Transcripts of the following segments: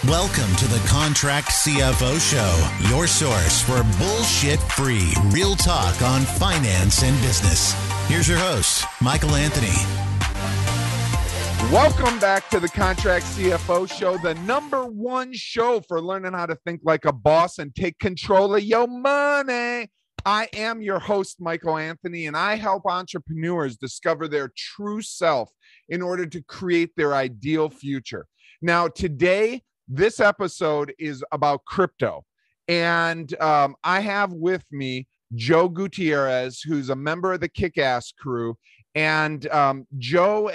Welcome to the Contract CFO Show, your source for bullshit-free, real talk on finance and business. Here's your host, Michael Anthony. Welcome back to the Contract CFO Show, the number one show for learning how to think like a boss and take control of your money. I am your host, Michael Anthony, and I help entrepreneurs discover their true self in order to create their ideal future. Now, today, this episode is about crypto, and I have with me Joe Gutierrez, who's a member of the Kick-Ass crew. And Joe,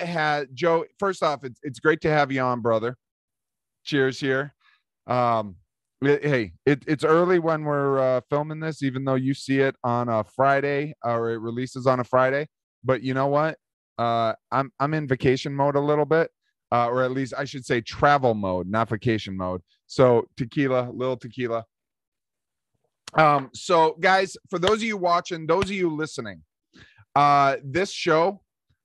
first off, it's great to have you on, brother. Cheers here. It's early when we're filming this, even though you see it on a Friday, or it releases on a Friday. But you know what? I'm in vacation mode a little bit. Or at least I should say travel mode, not vacation mode. So little tequila. So guys, for those of you watching, those of you listening, this show,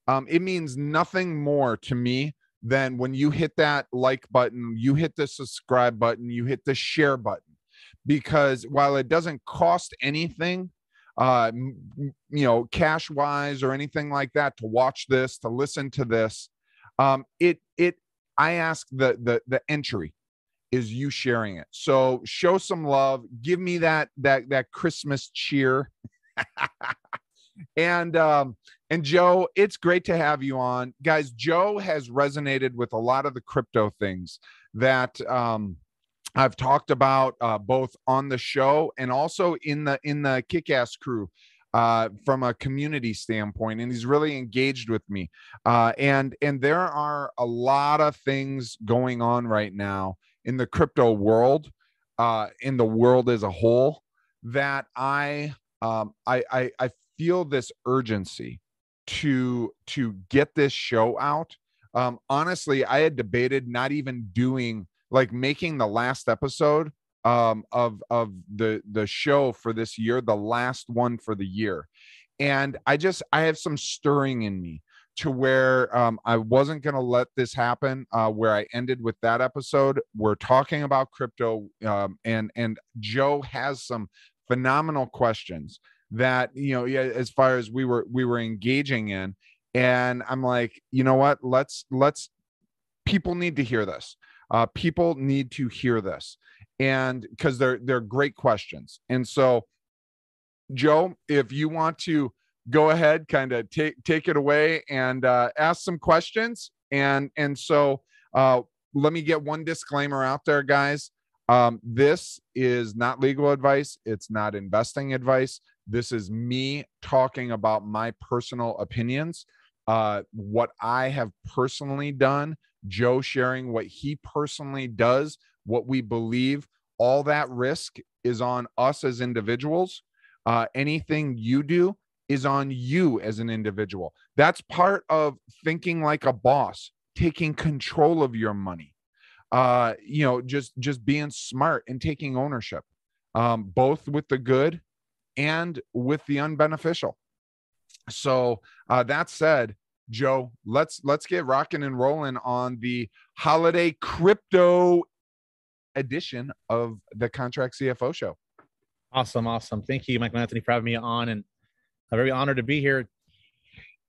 it means nothing more to me than when you hit that like button, you hit the subscribe button, you hit the share button, because while it doesn't cost anything, cash wise or anything like that to watch this, to listen to this, I ask the entry is you sharing it. So show some love, give me that Christmas cheer. And Joe, it's great to have you on. Guys, Joe has resonated with a lot of the crypto things that I've talked about both on the show and also in the Kick-Ass crew. From a community standpoint, and he's really engaged with me. And there are a lot of things going on right now in the crypto world, in the world as a whole, that I feel this urgency to get this show out. Honestly, I had debated not even making the last episode of the show for this year, the last one for the year. And I have some stirring in me to where I wasn't going to let this happen, where I ended with that episode. We're talking about crypto, and Joe has some phenomenal questions that, as far as we were engaging in. And I'm like, you know what, let's people need to hear this. People need to hear this. And because they're great questions. And so, Joe, if you want to go ahead, kind of take it away and ask some questions. And so let me get one disclaimer out there, guys. This is not legal advice. It's not investing advice. This is me talking about my personal opinions, what I have personally done, Joe sharing what he personally does, what we believe. All that risk is on us as individuals. Anything you do is on you as an individual. That's part of thinking like a boss, taking control of your money, just being smart and taking ownership, both with the good and with the unbeneficial. So that said, Joe, let's get rocking and rolling on the holiday crypto edition of the Contract CFO Show. Awesome. Thank you, Michael Anthony, for having me on, and I'm very honored to be here.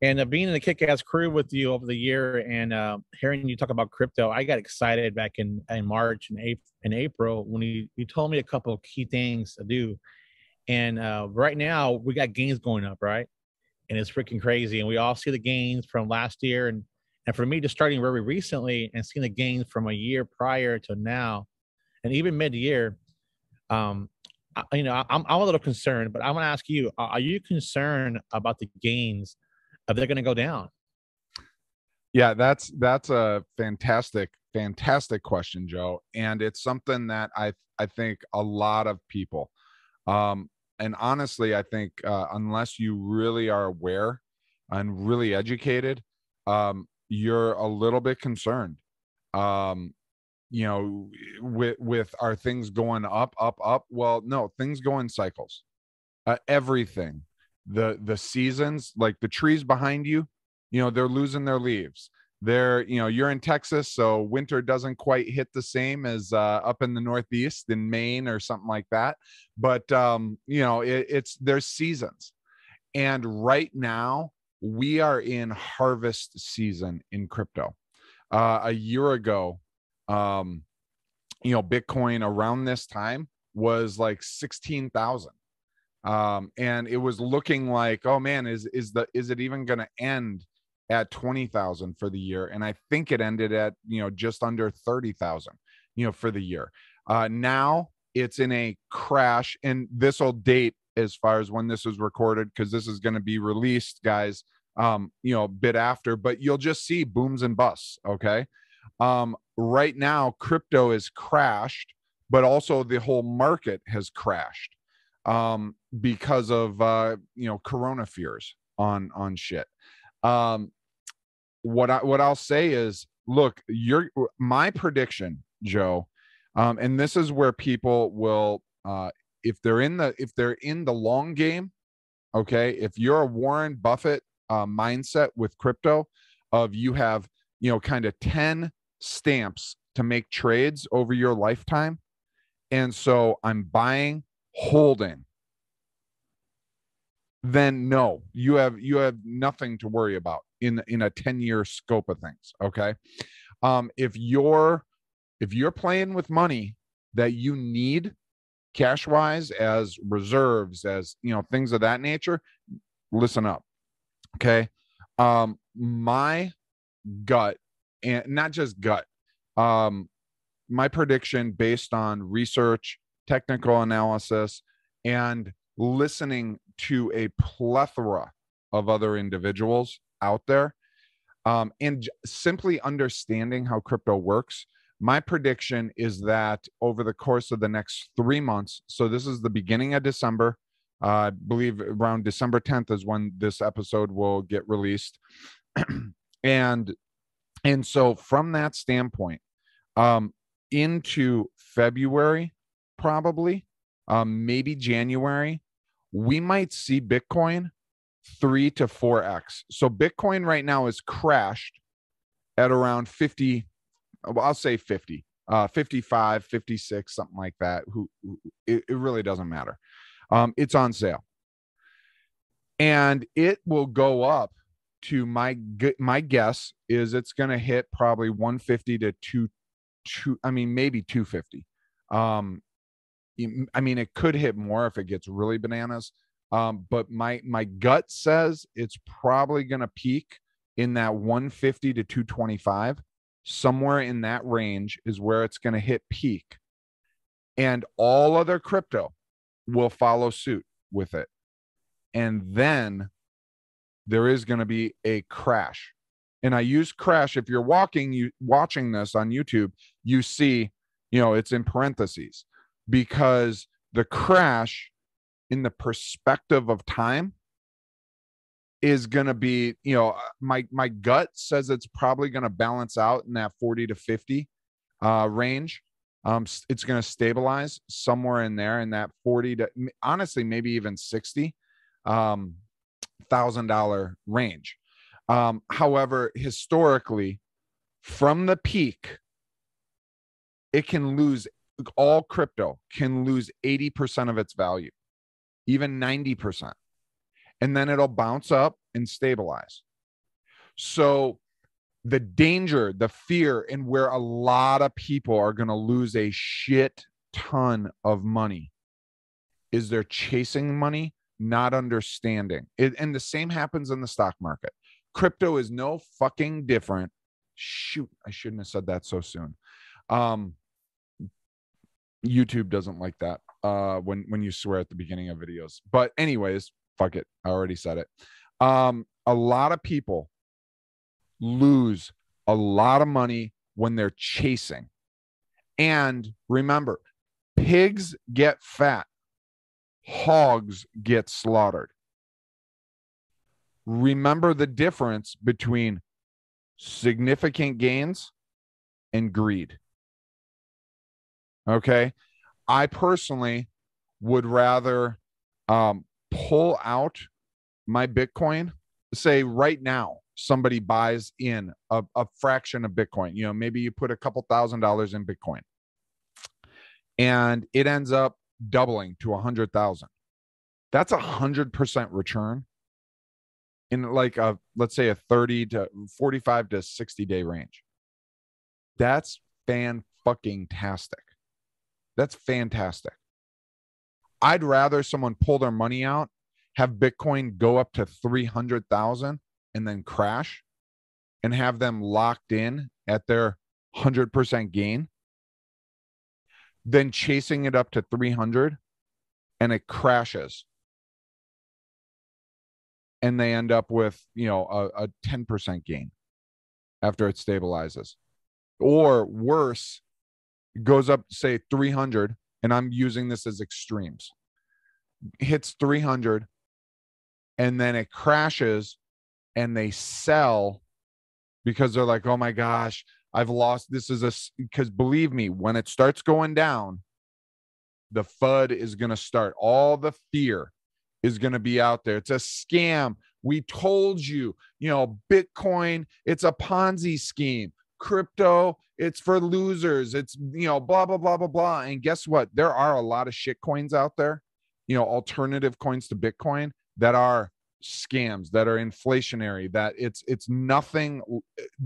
And being in the Kick-Ass crew with you over the year and hearing you talk about crypto, I got excited back in March and April when you told me a couple of key things to do. And right now we got gains going up, right? And it's freaking crazy. And we all see the gains from last year. And for me, just starting very recently and seeing the gains from a year prior to now, and even mid-year, I'm a little concerned, but I want to ask you, are you concerned about the gains? Are they going to go down? Yeah, that's a fantastic question, Joe. And it's something that I think a lot of people, and honestly, I think unless you really are aware and really educated, you're a little bit concerned. With our things going up. Well, no, things go in cycles. Everything, the seasons, like the trees behind you, they're losing their leaves. You're in Texas, so winter doesn't quite hit the same as up in the Northeast in Maine or something like that. But there's seasons, and right now we are in harvest season in crypto. A year ago, Bitcoin around this time was like 16,000. And it was looking like, oh man, is it even going to end at 20,000 for the year? And I think it ended at, just under 30,000, for the year. Now it's in a crash, and this will date as far as when this was recorded, because this is going to be released, guys, a bit after, but you'll just see booms and busts. Okay. Right now, crypto is crashed, but also the whole market has crashed because of corona fears on shit. What I'll say is, look, my prediction, Joe, and this is where people will, if they're in the long game, okay, if you're a Warren Buffett mindset with crypto, of you have kind of 10 stamps to make trades over your lifetime, and so I'm buying, holding, then no, you have nothing to worry about in a 10-year scope of things. Okay. If you're playing with money that you need cash wise, as reserves, as things of that nature, listen up. Okay. My gut, and not just gut, my prediction based on research, technical analysis, and listening to a plethora of other individuals out there, and simply understanding how crypto works, my prediction is that over the course of the next 3 months, so this is the beginning of December, I believe around December 10th is when this episode will get released. and so from that standpoint, into February, probably, maybe January, we might see Bitcoin 3 to 4x. So Bitcoin right now is crashed at around 50. Well, I'll say 50, 55, 56, something like that. It really doesn't matter. It's on sale, and it will go up to, my guess is it's going to hit probably 150 to maybe 250. It could hit more if it gets really bananas. But my gut says it's probably going to peak in that 150 to 225. Somewhere in that range is where it's going to hit peak. And all other crypto will follow suit with it. And then there is going to be a crash. And I use crash. If you're watching this on YouTube, you see, it's in parentheses, because the crash in the perspective of time is going to be, my gut says it's probably going to balance out in that 40 to 50 range. It's going to stabilize somewhere in there in that 40 to, honestly, maybe even $60,000 range. However, historically, from the peak, all crypto can lose 80% of its value, even 90%. And then it'll bounce up and stabilize. So the danger, the fear, and where a lot of people are going to lose a shit ton of money is they're chasing money, not understanding it. And the same happens in the stock market. Crypto is no fucking different. Shoot, I shouldn't have said that so soon. YouTube doesn't like that when you swear at the beginning of videos. But anyways, fuck it. I already said it. A lot of people lose a lot of money when they're chasing. And remember, pigs get fat, hogs get slaughtered. Remember the difference between significant gains and greed. Okay. I personally would rather pull out my Bitcoin, say right now, somebody buys in a fraction of Bitcoin. You know, maybe you put a couple $1,000s in Bitcoin and it ends up doubling to 100,000. That's 100% return in like let's say a 30 to 45 to 60 day range. That's fan-fucking-tastic. That's fantastic. I'd rather someone pull their money out, have Bitcoin go up to 300,000 and then crash, and have them locked in at their 100% gain, than chasing it up to 300 and it crashes and they end up with, you know, a 10% gain after it stabilizes. Or worse, it goes up, say 300, and I'm using this as extremes, hits 300 and then it crashes and they sell because they're like, oh my gosh, I've lost. This is because believe me, when it starts going down, the FUD is going to start. All the fear is going to be out there. It's a scam. We told you, you know, Bitcoin, it's a Ponzi scheme. Crypto, it's for losers. It's, you know, blah, blah, blah, blah, blah. And guess what? There are a lot of shit coins out there, you know, alternative coins to Bitcoin that are scams, that are inflationary, that it's nothing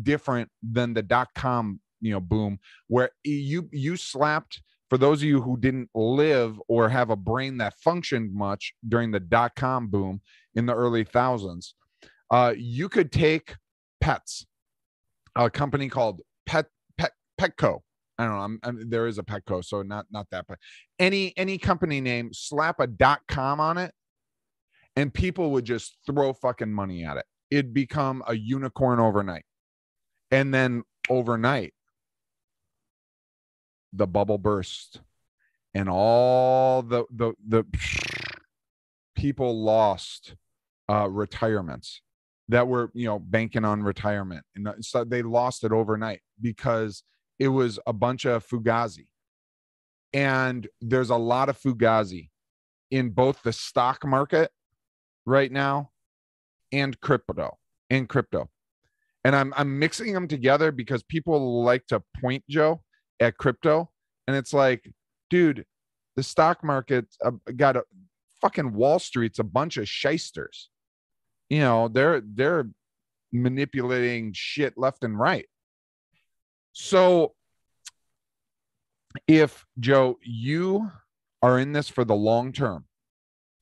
different than the .com, you know, boom, where you slapped, for those of you who didn't live or have a brain that functioned much during the .com boom in the early thousands, you could take Pets, a company called Petco. I don't know. There is a Petco, so not that, but any company name, slap a .com on it, and people would just throw fucking money at it. It'd become a unicorn overnight. And then overnight, the bubble burst and all the people lost retirements that were, you know, banking on retirement. And so they lost it overnight because it was a bunch of fugazi. And there's a lot of fugazi in both the stock market right now and crypto. And I'm mixing them together because people like to point, Joe, at crypto, and it's like, dude, the stock market got a fucking Wall Street's a bunch of shysters. You know, they're manipulating shit left and right. So if, Joe, you are in this for the long term,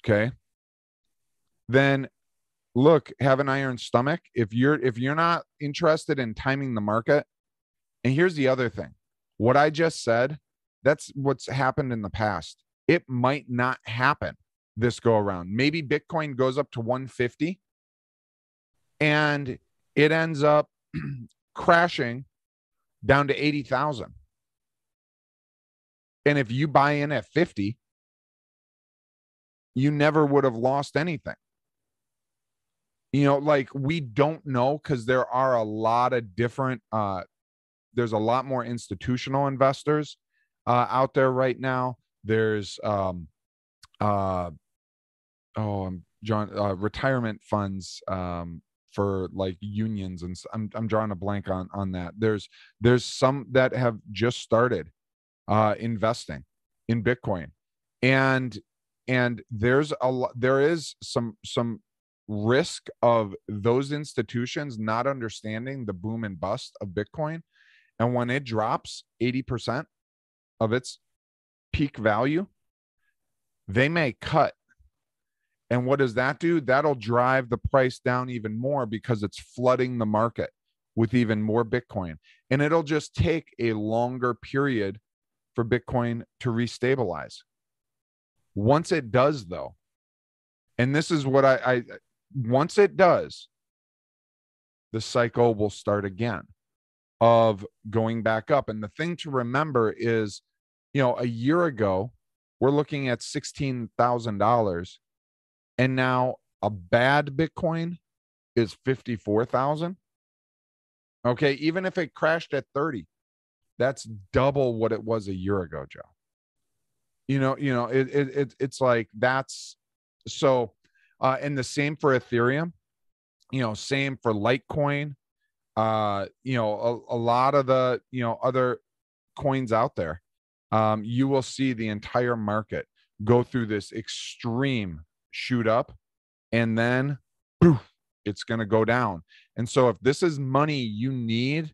okay, then look, have an iron stomach. If you're not interested in timing the market, and here's the other thing, what I just said, that's what's happened in the past. It might not happen this go around. Maybe Bitcoin goes up to 150 and it ends up crashing down to 80,000. And if you buy in at 50, you never would have lost anything. You know, like, we don't know because there are a lot of different, there's a lot more institutional investors out there right now. There's retirement funds for like unions, and I'm drawing a blank on that. There's some that have just started investing in Bitcoin, and there is some risk of those institutions not understanding the boom and bust of Bitcoin. And when it drops 80% of its peak value, they may cut. And what does that do? That'll drive the price down even more because it's flooding the market with even more Bitcoin. And it'll just take a longer period for Bitcoin to restabilize. Once it does, though, and this is what once it does, the cycle will start again of going back up. And the thing to remember is, you know, a year ago, we're looking at $16,000. And now a bad Bitcoin is 54,000. Okay. Even if it crashed at 30, that's double what it was a year ago, Joe. It's like, that's so, and the same for Ethereum. Same for Litecoin. A lot of the, other coins out there. You will see the entire market go through this extreme shoot up, and then poof, it's going to go down. And so if this is money you need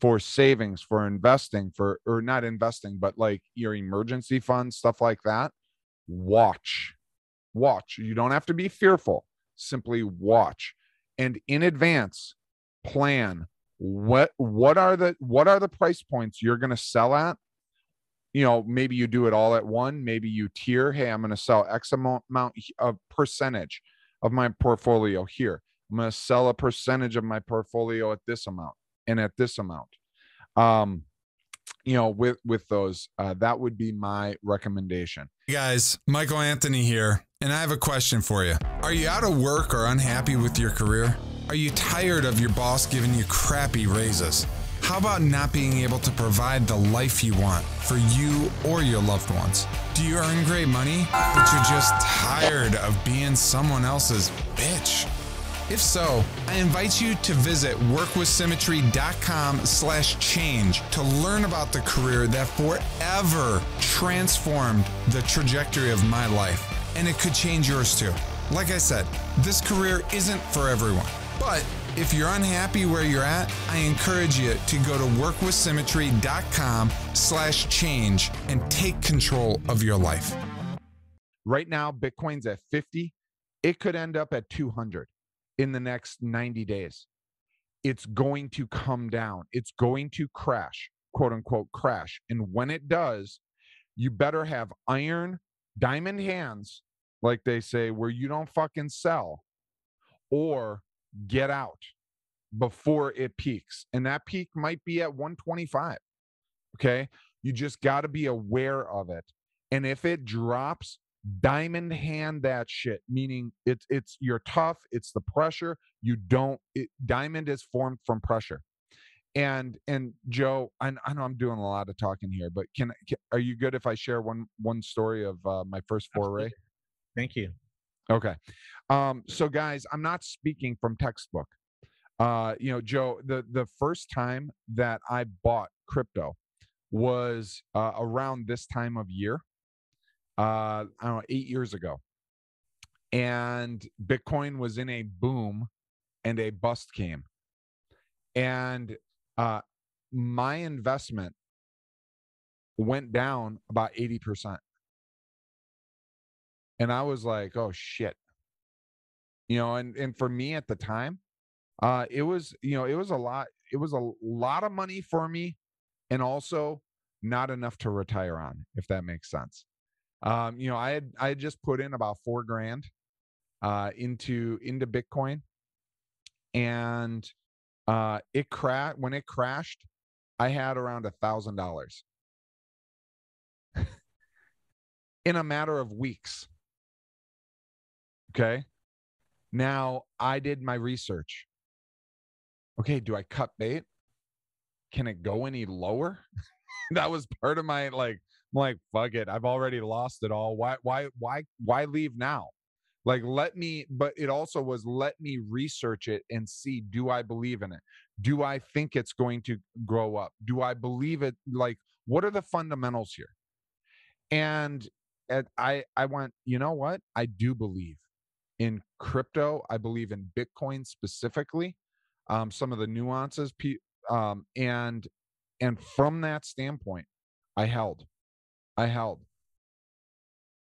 for savings, for investing, or not investing, but like your emergency funds, stuff like that, watch. You don't have to be fearful. Simply watch. And in advance, plan what are the price points you're going to sell at. Maybe you do it all at one. Maybe you tier. Hey, I'm going to sell X amount of percentage of my portfolio here. I'm going to sell a percentage of my portfolio at this amount and at this amount. With those, that would be my recommendation. Hey guys, Michael Anthony here, and I have a question for you. Are you out of work or unhappy with your career? Are you tired of your boss giving you crappy raises? How about not being able to provide the life you want for you or your loved ones? Do you earn great money, but you're just tired of being someone else's bitch? If so, I invite you to visit workwithsymmetry.com/change to learn about the career that forever transformed the trajectory of my life. And it could change yours too. Like I said, this career isn't for everyone. But if you're unhappy where you're at, I encourage you to go to workwithsymmetry.com/change and take control of your life. Right now, Bitcoin's at 50. It could end up at 200 in the next 90 days. It's going to come down. It's going to crash, quote unquote, crash. And when it does, you better have diamond hands, like they say, where you don't fucking sell, or get out before it peaks. And that peak might be at 125. Okay. You just got to be aware of it. And if it drops, diamond hand that shit, meaning it's you're tough. It's the pressure. Diamond is formed from pressure. And Joe, I know I'm doing a lot of talking here, but are you good if I share one story of my first foray? Absolutely. Thank you. Okay. So guys, I'm not speaking from textbook. Joe, the first time that I bought crypto was around this time of year. I don't know, 8 years ago. And Bitcoin was in a boom and a bust came. And my investment went down about 80%. And I was like, oh shit. And for me at the time, it was a lot of money for me, and also not enough to retire on, if that makes sense. I had just put in about $4,000 into Bitcoin, and when it crashed, I had around $1,000 in a matter of weeks. Okay. Now I did my research. Okay. Do I cut bait? Can it go any lower? That was part of my, I'm like, fuck it. I've already lost it all. Why leave now? But it also was, let me research it and see, do I believe in it? Do I think it's going to grow up? Do I believe it? What are the fundamentals here? And I went, you know what? I do believe in crypto. I believe in Bitcoin specifically, some of the nuances, and from that standpoint, I held.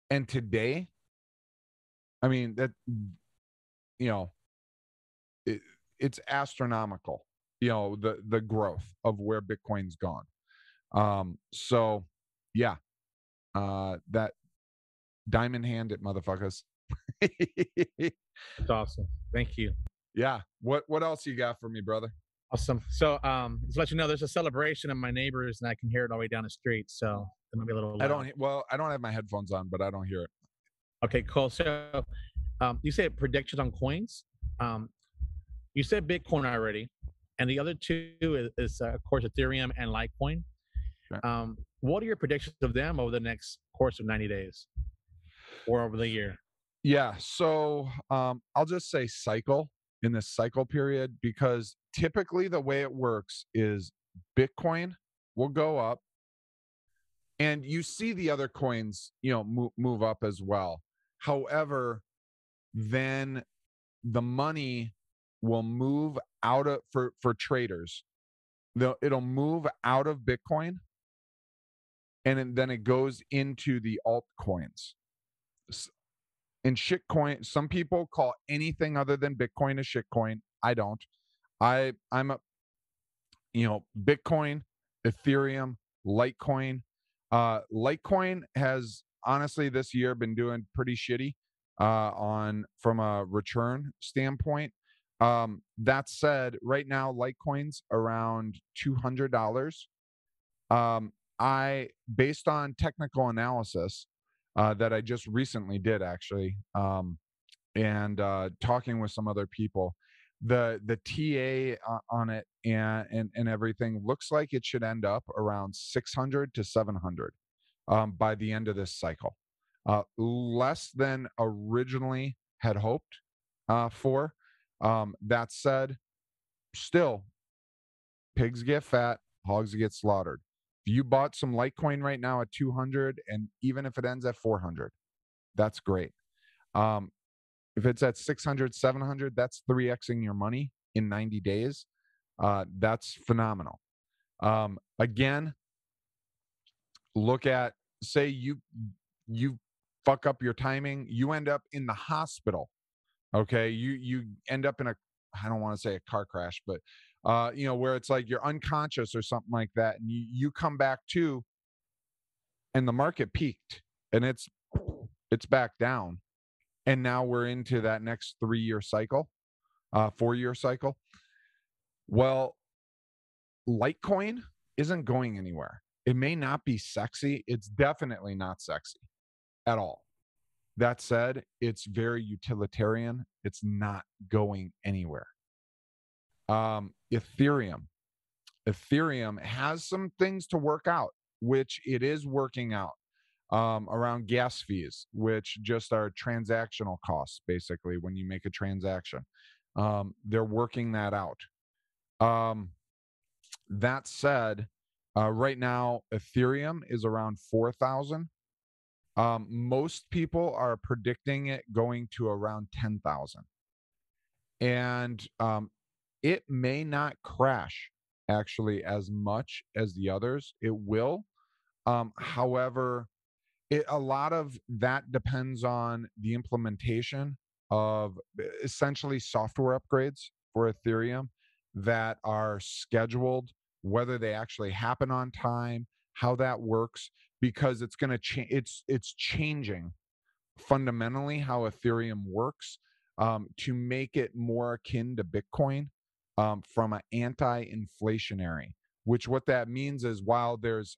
And today, I mean, that, it's astronomical, the growth of where Bitcoin's gone. So yeah, that diamond hand it, motherfuckers. That's awesome. Thank you. Yeah. What else you got for me, brother? Awesome. So, just to let you know, there's a celebration of my neighbors, and I can hear it all the way down the street. So it might be a little loud. I don't have my headphones on, but I don't hear it. Okay, cool. So, you said predictions on coins. You said Bitcoin already, and the other two is of course, Ethereum and Litecoin. Okay. What are your predictions of them over the next course of 90 days or over the year? Yeah. So, I'll just say cycle. in this cycle period, because typically the way it works is Bitcoin will go up, and you see the other coins, move up as well. However, then the money will move out of for traders. It'll move out of Bitcoin, and then it goes into the altcoins. And shitcoin, some people call anything other than Bitcoin a shitcoin. I don't. I'm a Bitcoin, Ethereum, Litecoin. Litecoin has honestly this year been doing pretty shitty from a return standpoint. That said, right now Litecoin's around $200. Based on technical analysis that I just recently did actually, and talking with some other people, the TA on it and everything looks like it should end up around 600 to 700 by the end of this cycle. Less than originally had hoped for. That said, still, pigs get fat, hogs get slaughtered. If you bought some Litecoin right now at 200, and even if it ends at 400, that's great. If it's at 600, 700, that's 3xing your money in 90 days. That's phenomenal. Again, look at, say you fuck up your timing, you end up in the hospital. Okay, you end up in I don't want to say a car crash, but where it's like you're unconscious or something like that, and you come back to, and the market peaked, and it's back down, and now we're into that next 3-year cycle, 4-year cycle. Well, Litecoin isn't going anywhere. It may not be sexy. It's definitely not sexy at all. That said, it's very utilitarian. It's not going anywhere. Ethereum has some things to work out, which it is working out, around gas fees, which just are transactional costs, basically, when you make a transaction. They're working that out. That said, right now, Ethereum is around 4,000. Most people are predicting it going to around 10,000. And it may not crash actually as much as the others. It will. However, a lot of that depends on the implementation of essentially software upgrades for Ethereum that are scheduled, whether they actually happen on time, how that works, because it's going to change. It's changing fundamentally how Ethereum works, to make it more akin to Bitcoin, from an anti-inflationary, which what that means is, while there's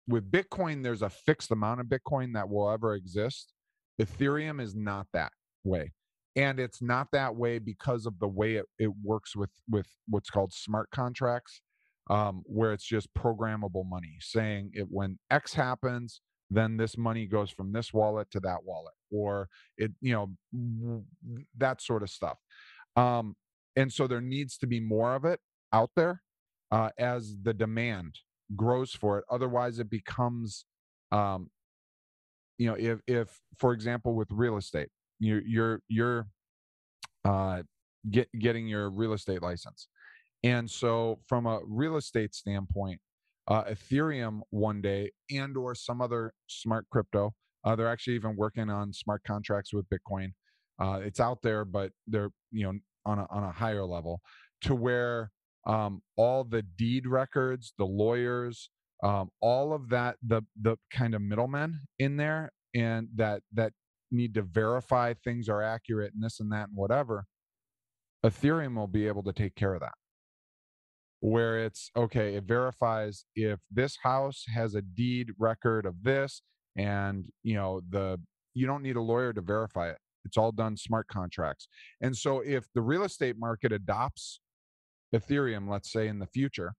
with Bitcoin, there's a fixed amount of Bitcoin that will ever exist. Ethereum is not that way. And it's not that way because of the way it works with what's called smart contracts, where it's just programmable money, saying when X happens, then this money goes from this wallet to that wallet, or that sort of stuff. And so there needs to be more of it out there, as the demand grows for it. Otherwise, it becomes, if for example with real estate, you're getting your real estate license, and so from a real estate standpoint, Ethereum one day, and or some other smart crypto, they're actually even working on smart contracts with Bitcoin. It's out there, but they're on a higher level, to where all the deed records, the lawyers, all of that, the kind of middlemen in there, and that need to verify things are accurate and this and that and whatever, Ethereum will be able to take care of that. Where it's okay, it verifies if this house has a deed record of this, and you don't need a lawyer to verify it. It's all done smart contracts. And so if the real estate market adopts Ethereum, let's say in the future,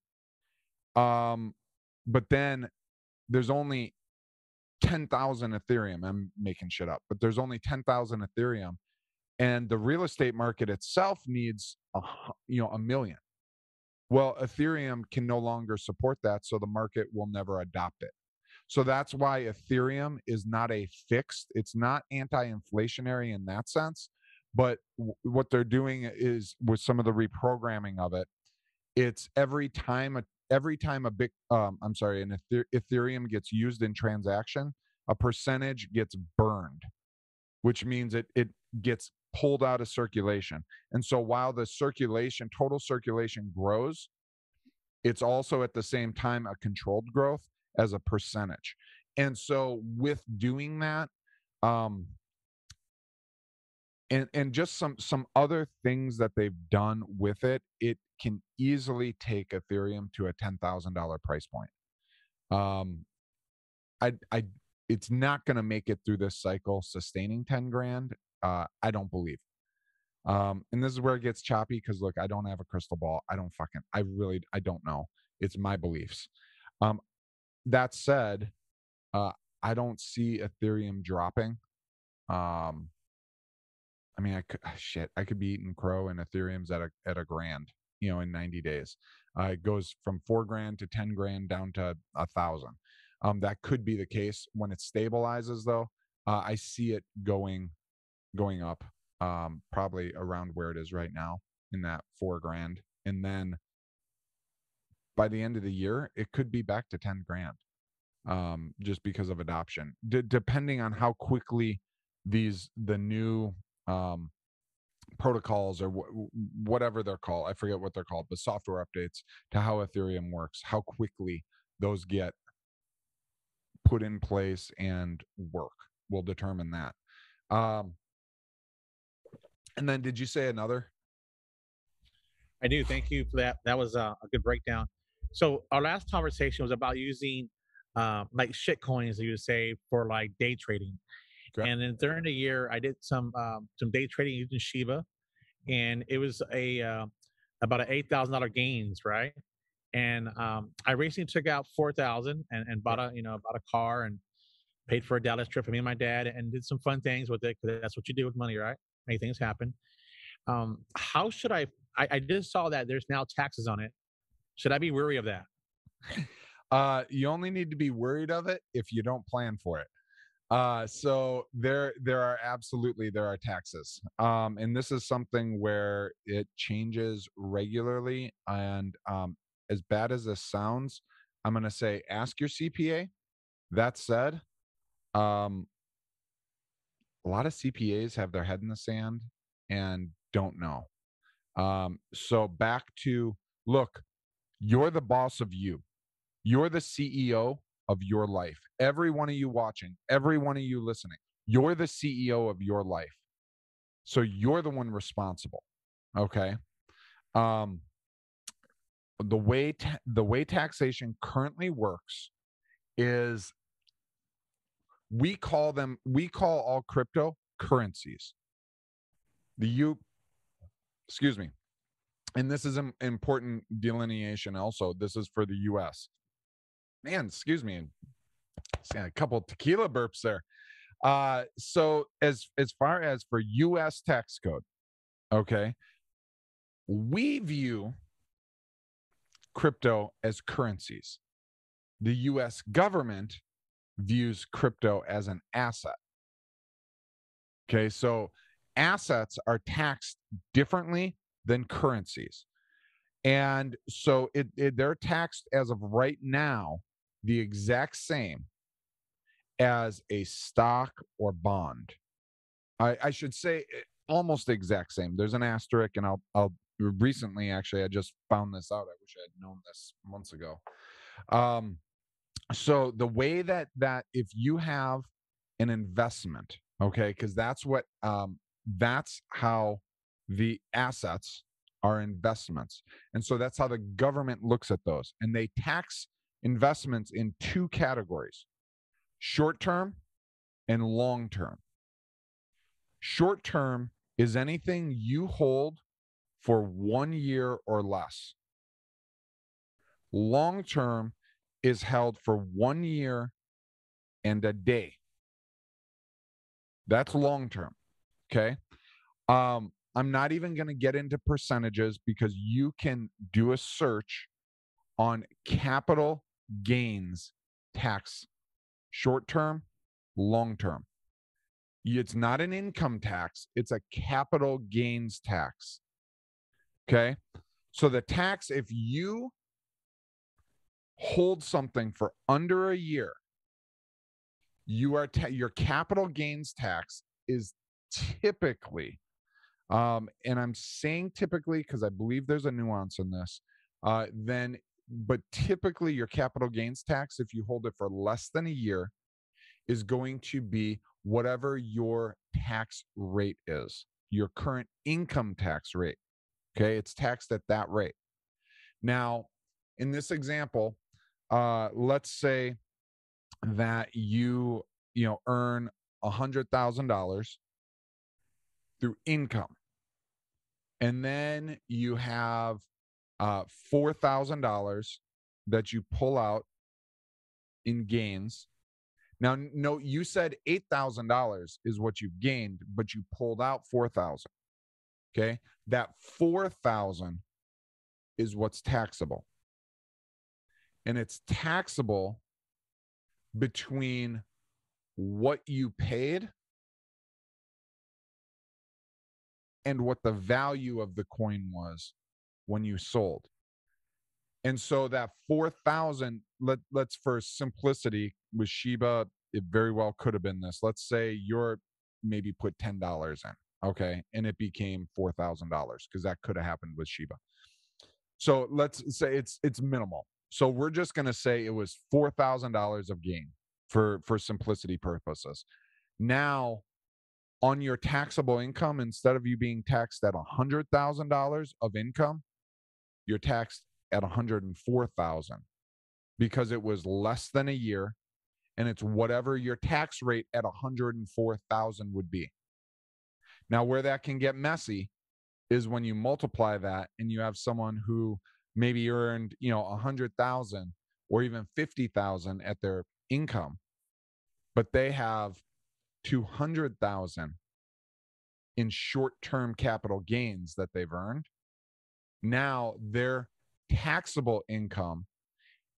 but then there's only 10,000 Ethereum, I'm making shit up, but there's only 10,000 Ethereum, and the real estate market itself needs a million. Well, Ethereum can no longer support that, so the market will never adopt it. So that's why Ethereum is not a fixed, it's not anti-inflationary in that sense, but what they're doing is, with some of the reprogramming of it, it's every time an Ethereum gets used in transaction, a percentage gets burned, which means it gets pulled out of circulation. And so while the total circulation grows, it's also at the same time a controlled growth as a percentage. And so with doing that, and just some other things that they've done with it, it can easily take Ethereum to a $10,000 price point. It's not going to make it through this cycle sustaining 10 grand. I don't believe. And this is where it gets choppy, because look, I don't have a crystal ball. I don't know. It's my beliefs. That said, I don't see Ethereum dropping. I mean, I could be eating crow, and Ethereum's at a grand, in 90 days. It goes from 4 grand to 10 grand down to 1,000. That could be the case when it stabilizes, though. I see it going up, probably around where it is right now, in that 4 grand. And then by the end of the year, it could be back to 10 grand, just because of adoption, depending on how quickly the new protocols, or whatever they're called, I forget what they're called, but software updates to how Ethereum works, how quickly those get put in place and work will determine that. And then, did you say another? I do. Thank you for that. That was a good breakdown. So our last conversation was about using like shit coins, you would say, for like day trading. Okay. And then during the year, I did some day trading using Shiba, and it was about an $8,000 gains, right? And I recently took out 4,000 and bought a car, and paid for a Dallas trip for me and my dad, and did some fun things with it, because that's what you do with money, right? Many things happen. How should I just saw that there's now taxes on it. Should I be wary of that? You only need to be worried of it if you don't plan for it. So there are taxes. And this is something where it changes regularly. And as bad as this sounds, I'm going to say, ask your CPA. That said, a lot of CPAs have their head in the sand and don't know. So back to, look, you're the boss of you. You're the CEO of your life. Every one of you watching, every one of you listening, you're the CEO of your life. So you're the one responsible. Okay. The way taxation currently works is we call all crypto currencies. Excuse me. And this is an important delineation also. This is for the US. Man, excuse me. A couple of tequila burps there. So as far as for US tax code, okay, we view crypto as currencies. The US government views crypto as an asset. Okay, so assets are taxed differently than currencies. And so they're taxed as of right now the exact same as a stock or bond. I should say almost the exact same. There's an asterisk, and I'll recently, actually, I just found this out. I wish I had known this months ago. So the way that if you have an investment, okay, because that's how the assets are investments. And so that's how the government looks at those. And they tax investments in 2 categories: short-term and long-term. Short-term is anything you hold for 1 year or less. Long-term is held for 1 year and a day. That's long-term. Okay. I'm not even going to get into percentages because you can do a search on capital gains tax, short term, long term. It's not an income tax, it's a capital gains tax. Okay. So the tax, if you hold something for under a year, your capital gains tax is typically, and I'm saying typically because I believe there's a nuance in this, but typically your capital gains tax, if you hold it for less than a year, is going to be whatever your tax rate is, your current income tax rate. Okay, it's taxed at that rate. Now, in this example, let's say that you earn $100,000 through income, and then you have $4,000 that you pull out in gains. Now, no, you said $8,000 is what you've gained, but you pulled out $4,000. Okay, that $4,000 is what's taxable, and it's taxable between what you paid and what the value of the coin was when you sold. And so that 4,000, let's, for simplicity with Shiba, it very well could have been this. Let's say you're maybe put $10 in, okay, and it became $4,000 because that could have happened with Shiba. So let's say it's minimal. So we're just going to say it was $4,000 of gain for simplicity purposes. Now, on your taxable income, instead of you being taxed at $100,000 of income, you're taxed at $104,000 because it was less than a year, and it's whatever your tax rate at $104,000 would be. Now, where that can get messy is when you multiply that and you have someone who maybe earned, $100,000 or even $50,000 at their income, but they have $200,000 in short-term capital gains that they've earned. Now their taxable income,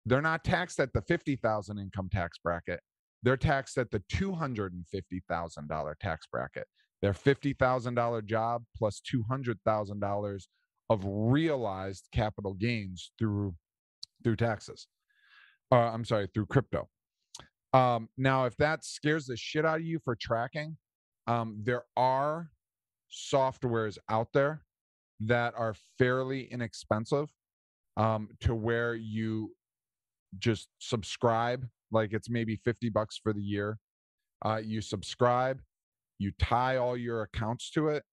they're not taxed at the $50,000 income tax bracket. They're taxed at the $250,000 tax bracket. Their $50,000 job plus $200,000 of realized capital gains through taxes. Through crypto. Now, if that scares the shit out of you for tracking, there are softwares out there that are fairly inexpensive, to where you just subscribe, like it's maybe $50 for the year. You subscribe, you tie all your accounts to it,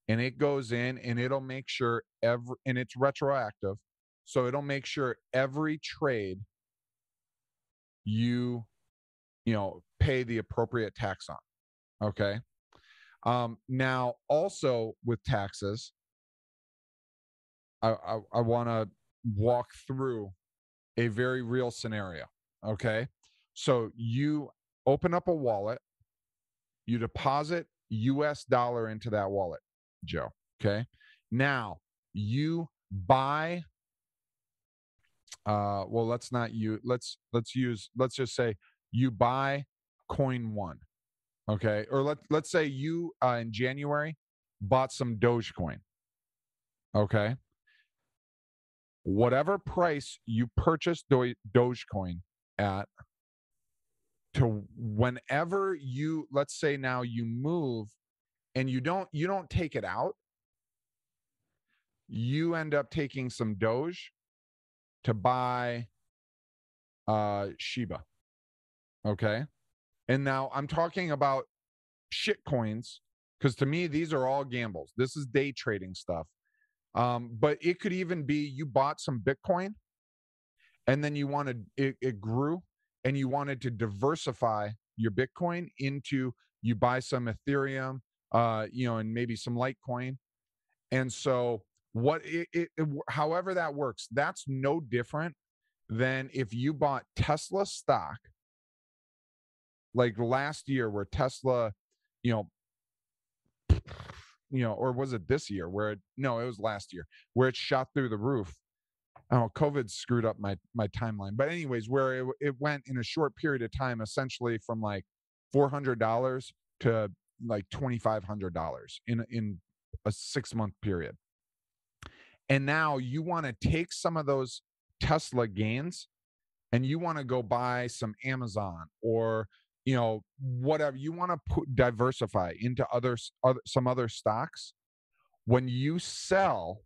and it goes in and it'll make sure and it's retroactive. So it'll make sure every trade you pay the appropriate tax on. Okay. Now also with taxes, I want to walk through a very real scenario. Okay. So you open up a wallet, you deposit US dollar into that wallet, Joe. Okay. Now you buy, let's just say you buy coin one. Okay. Or let's say you, in January, bought some Dogecoin. Okay. Whatever price you purchased Dogecoin at, to whenever you, let's say now you move and you don't take it out, you end up taking some Doge to buy Shiba. Okay. And now I'm talking about shit coins, because to me, these are all gambles. This is day trading stuff. But it could even be you bought some Bitcoin and then it grew and you wanted to diversify your Bitcoin into, you buy some Ethereum, and maybe some Litecoin. And so however that works, that's no different than if you bought Tesla stock, like last year where Tesla, or was it this year no, it was last year where it shot through the roof. Oh, COVID screwed up my timeline. But anyways, where it went in a short period of time, essentially from like $400 to like $2,500 in a 6-month period. And now you want to take some of those Tesla gains and you want to go buy some Amazon or whatever you want to diversify into some other stocks. When you sell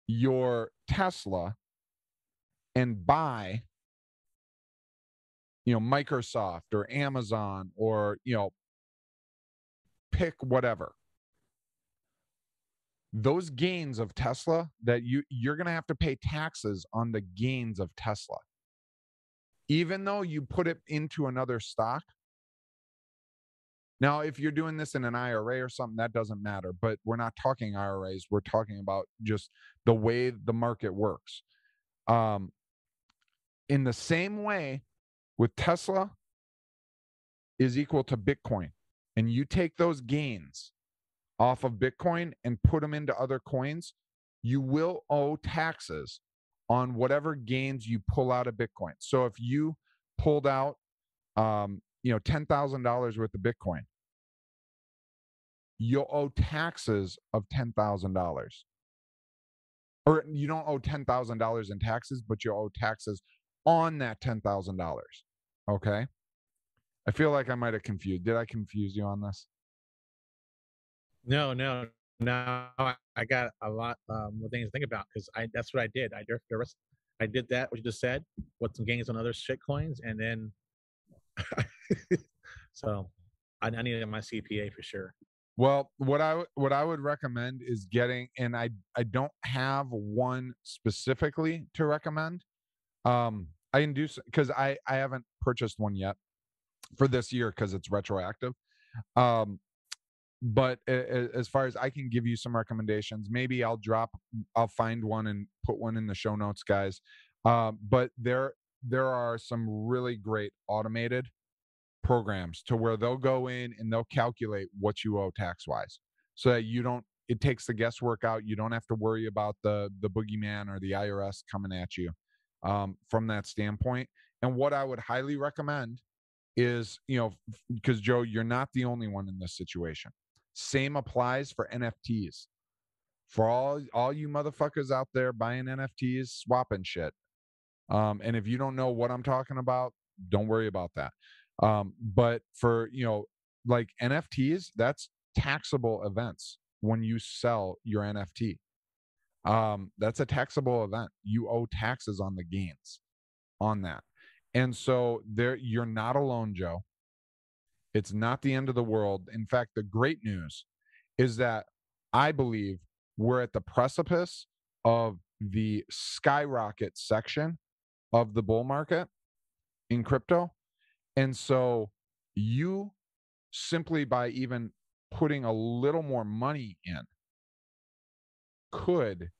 your Tesla and buy Microsoft or Amazon or pick whatever, those gains of Tesla that you're going to have to pay taxes on the gains of Tesla, even though you put it into another stock. Now, if you're doing this in an IRA or something, that doesn't matter, but we're not talking IRAs. We're talking about just the way the market works. In the same way with Tesla is equal to Bitcoin, and you take those gains off of Bitcoin and put them into other coins, you will owe taxes on whatever gains you pull out of Bitcoin. So if you pulled out, $10,000 worth of Bitcoin, you'll owe taxes of $10,000. Or you don't owe $10,000 in taxes, but you owe taxes on that $10,000. Okay? I feel like I might have confused. Did I confuse you on this? No. I got a lot more things to think about because that's what I did. I did that, what you just said, with some gains on other shit coins, and then so I needed my CPA for sure. Well, what I would recommend is getting, and I don't have one specifically to recommend. I can do because I haven't purchased one yet for this year because it's retroactive. But as far as I can give you some recommendations, maybe I'll find one and put one in the show notes, guys. But there are some really great automated programs to where they'll go in and they'll calculate what you owe tax wise, so that it takes the guesswork out. You don't have to worry about the boogeyman or the IRS coming at you from that standpoint. And what I would highly recommend is, because Joe, you're not the only one in this situation. Same applies for NFTs. For all you motherfuckers out there buying NFTs, swapping shit. And if you don't know what I'm talking about, don't worry about that. But for, like NFTs, that's taxable events when you sell your NFT. That's a taxable event. You owe taxes on the gains on that. And so you're not alone, Joe. It's not the end of the world. In fact, the great news is that I believe we're at the precipice of the skyrocket section of the bull market in crypto. And so you simply by even putting a little more money in could,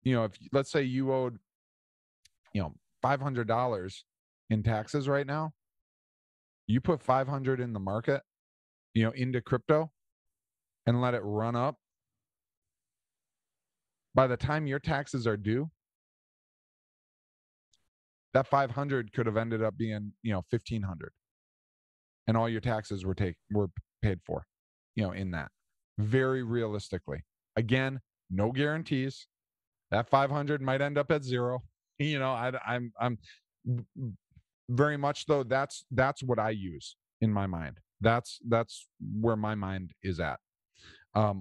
if let's say you owed, $500 in taxes right now, you put 500 in the market, into crypto and let it run up. By the time your taxes are due, that 500 could have ended up being, 1,500, and all your taxes were paid for, in that. Very realistically, again, no guarantees. That 500 might end up at zero. I'm very much though. That's what I use in my mind. That's where my mind is at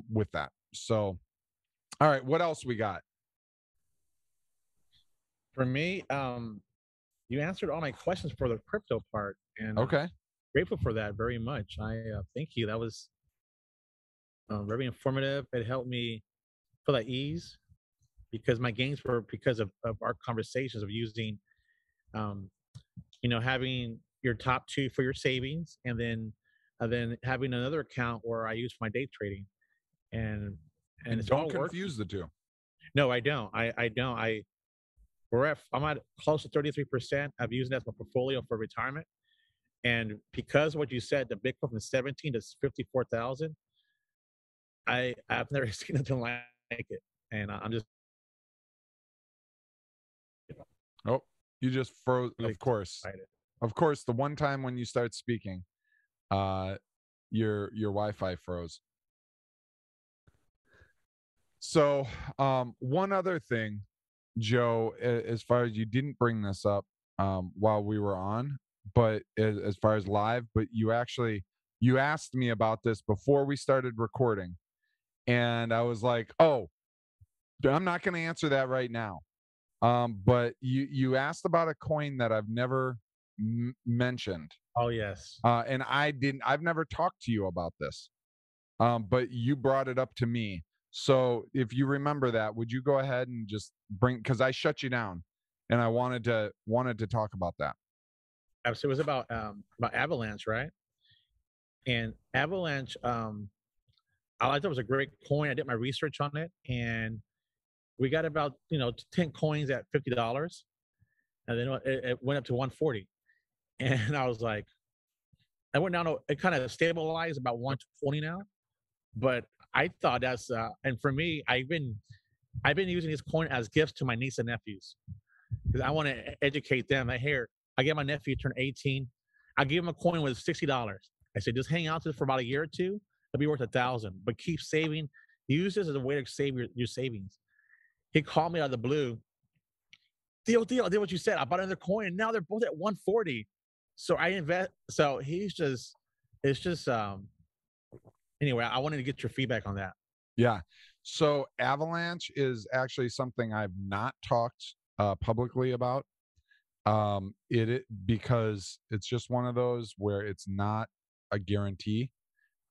with that. So, all right, what else we got? For me, you answered all my questions for the crypto part, and okay, grateful for that very much. I thank you. That was very informative. It helped me feel at ease because my gains were because of our conversations of using, having your top two for your savings, and then having another account where I use my day trading, and it's don't all confuse the two. No, I don't. I don't. I'm at close to 33%. I've used that as my portfolio for retirement, And because what you said, the Bitcoin from 17 to 54,000, I've never seen nothing like it. And I'm just Oh, you just froze. really Of course. excited. Of course, the one time when you start speaking, your Wi-Fi froze. So, one other thing, Joe, as far as you didn't bring this up while we were on, but as far as live, but you asked me about this before we started recording, and I was like, oh, I'm not going to answer that right now. But you asked about a coin that I've never mentioned. Oh yes. And I've never talked to you about this. But you brought it up to me. So if you remember that, would you go ahead and just because I shut you down and I wanted to talk about that. So it was about Avalanche, right? And Avalanche, I thought it was a great coin. I did my research on it, and we got about 10 coins at $50, and then it went up to 140, and I was like, I went down to, it kind of stabilized about 120 now, but I thought that's and for me, I've been using this coin as gifts to my niece and nephews because I want to educate them. Like, here, I get my nephew turn 18, I give him a coin with $60. I said, just hang out to this for about a year or two, it'll be worth 1,000, but keep saving. Use this as a way to save your savings. He called me out of the blue. Deal, I did what you said. I bought another coin, and now they're both at 140. So I invest. So it's just anyway, I wanted to get your feedback on that. Yeah. So Avalanche is actually something I've not talked publicly about. Because it's just one of those where it's not a guarantee.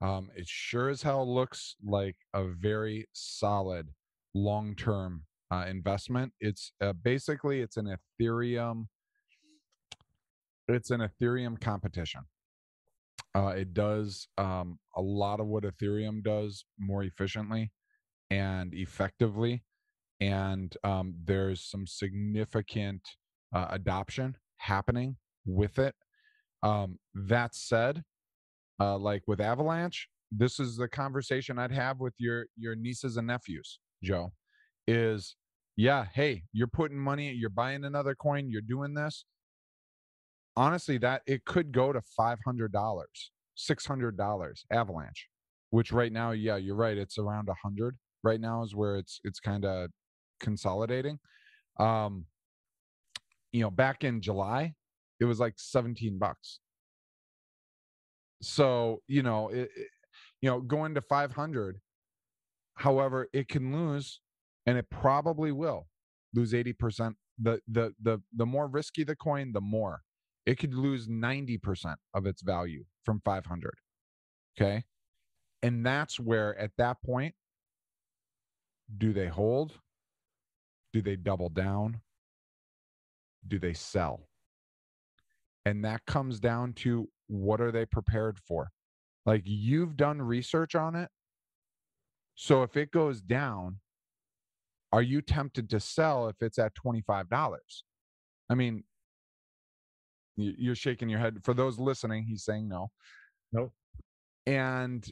It sure as hell looks like a very solid long-term investment. It's basically it's an Ethereum competition. It does a lot of what Ethereum does more efficiently and effectively, and there's some significant adoption happening with it. That said, like with Avalanche, this is the conversation I'd have with your nieces and nephews, Joe, is yeah, hey, you're putting money, you're buying another coin, you're doing this. Honestly, that it could go to $500, $600 Avalanche, which right now, yeah, you're right, it's around 100 right now is where it's kind of consolidating. Back in July, it was like $17. So, going to 500, however, it can lose, and it probably will lose 80%. The more risky the coin, the more. It could lose 90% of its value from 500. Okay? And that's where, at that point, do they hold? Do they double down? Do they sell? And that comes down to what are they prepared for? Like, you've done research on it. So if it goes down, are you tempted to sell if it's at $25? I mean, you're shaking your head. For those listening, he's saying no. No. And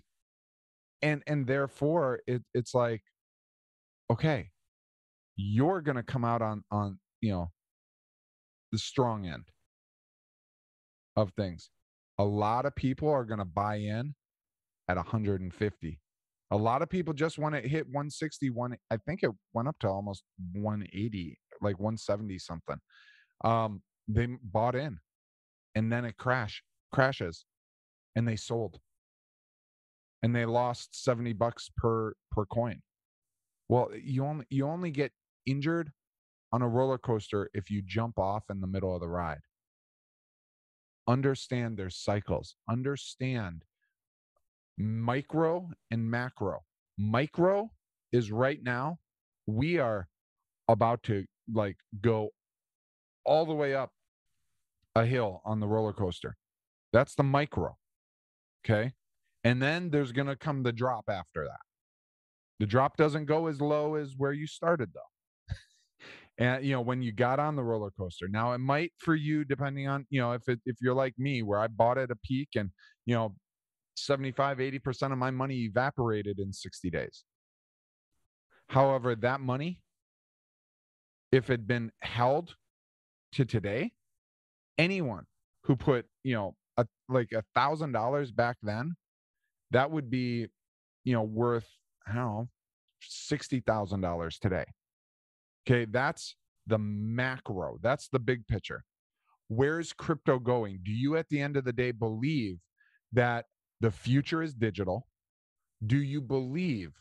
therefore it's like, okay, you're going to come out on the strong end of things. A lot of people are going to buy in at 150. A lot of people just want to hit 161. I think it went up to almost 180, like 170 something. They bought in, and then it crashes, and they sold, and they lost $70 per coin. Well, you only get injured on a roller coaster if you jump off in the middle of the ride. Understand there's cycles. Understand micro and macro. Micro is right now, we are about to like go all the way up a hill on the roller coaster. That's the micro. Okay. And then there's going to come the drop after that. The drop doesn't go as low as where you started, though. And, when you got on the roller coaster. Now, it might for you, depending on, if you're like me, where I bought at a peak and, 75-80% of my money evaporated in 60 days. However, that money, if it had been held to today, anyone who put, like $1,000 back then, that would be, worth, I don't know, $60,000 today. Okay, that's the macro. That's the big picture. Where's crypto going? Do you, at the end of the day, believe that the future is digital? Do you believe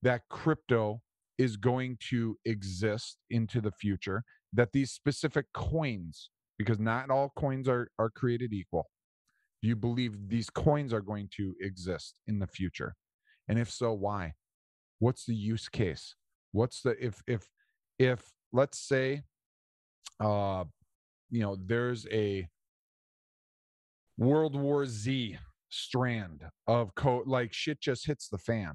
that crypto is going to exist into the future? That these specific coins, because not all coins are created equal, do you believe these coins are going to exist in the future? And if so, why? What's the use case? What's the if let's say there's a World War Z strand of code, like shit just hits the fan.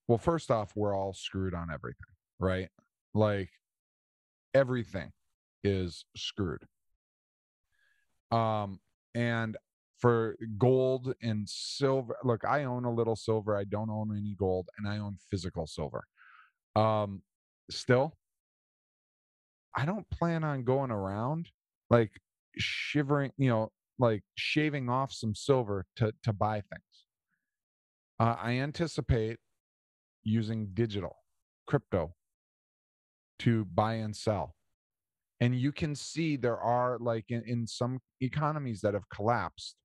Well, first off, we're all screwed on everything, right? Like everything is screwed. And for gold and silver, look, I own a little silver. I don't own any gold, and I own physical silver. Still, I don't plan on going around like shivering, like shaving off some silver to buy things. I anticipate using digital crypto to buy and sell. And you can see there are, like, in some economies that have collapsed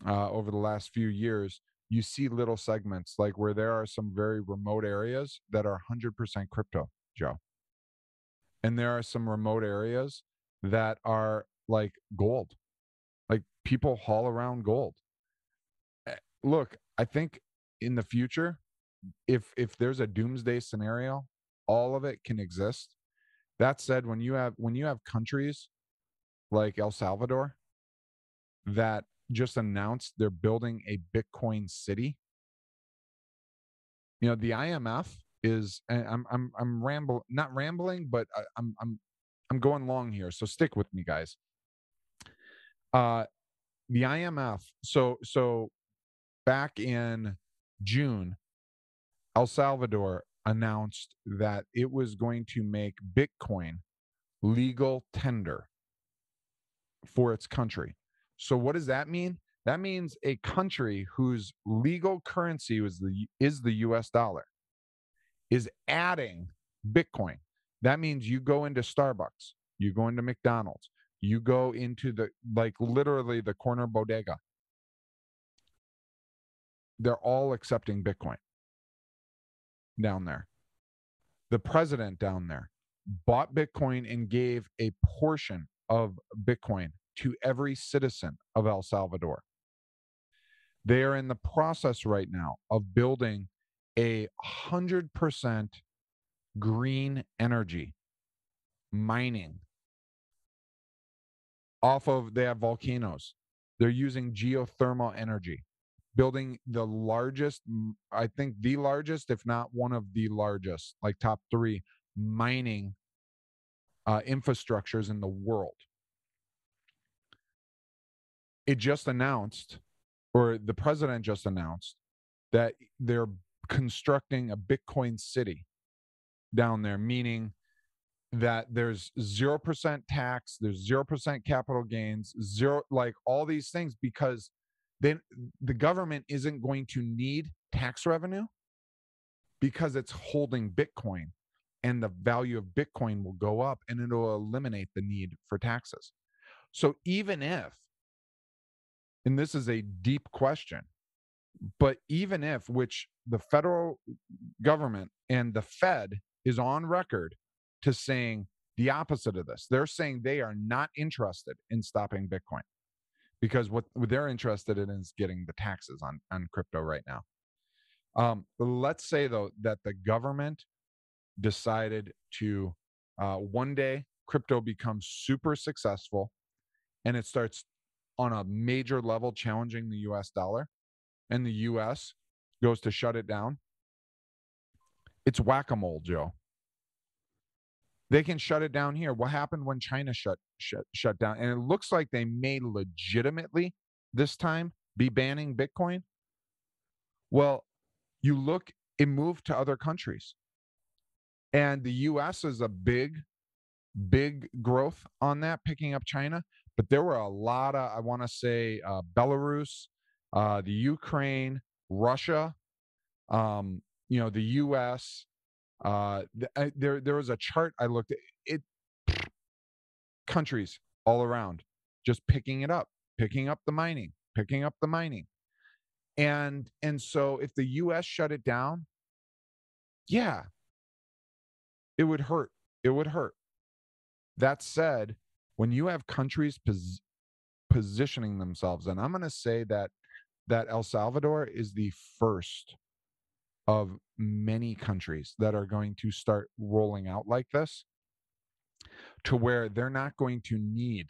over the last few years, you see little segments like where there are some very remote areas that are 100% crypto, Joe. And there are some remote areas that are like gold, like people haul around gold. Look, I think in the future, if there's a doomsday scenario, all of it can exist. That said, when you have countries like El Salvador that just announced they're building a Bitcoin city, the IMF is, and I'm not rambling, but I'm going long here, so stick with me, guys. The IMF, so back in June, El Salvador announced that it was going to make Bitcoin legal tender for its country. So what does that mean? That means a country whose legal currency is the US dollar is adding Bitcoin. That means you go into Starbucks, you go into McDonald's, you go into literally the corner bodega. They're all accepting Bitcoin down there. The president down there bought Bitcoin and gave a portion of Bitcoin to every citizen of El Salvador. They are in the process right now of building 100% green energy mining they have volcanoes. They're using geothermal energy, building the largest, I think the largest, if not one of the largest, like top 3 mining infrastructures in the world. It just announced, or the president just announced, that they're constructing a Bitcoin city down there, meaning that there's 0% tax, there's 0% capital gains, zero, like all these things, because then the government isn't going to need tax revenue because it's holding Bitcoin, and the value of Bitcoin will go up and it'll eliminate the need for taxes. So even if, and this is a deep question, but even if, which the federal government and the Fed is on record to saying the opposite of this, they're saying they are not interested in stopping Bitcoin because what they're interested in is getting the taxes on crypto right now. Let's say, though, that the government decided to one day crypto becomes super successful and it starts on a major level challenging the US dollar, and the US goes to shut it down. It's whack-a-mole, Joe. They can shut it down here. What happened when China shut down? And it looks like they may legitimately this time be banning Bitcoin. Well, you look, it moved to other countries. And the US is a big growth on that, picking up China. But there were a lot of, I want to say, Belarus, the Ukraine, Russia, the US. There was a chart I looked at. It countries all around just picking up the mining, and so if the US shut it down, yeah, it would hurt. That said, when you have countries positioning themselves, and I'm going to say that El Salvador is the first of many countries that are going to start rolling out like this, to where they're not going to need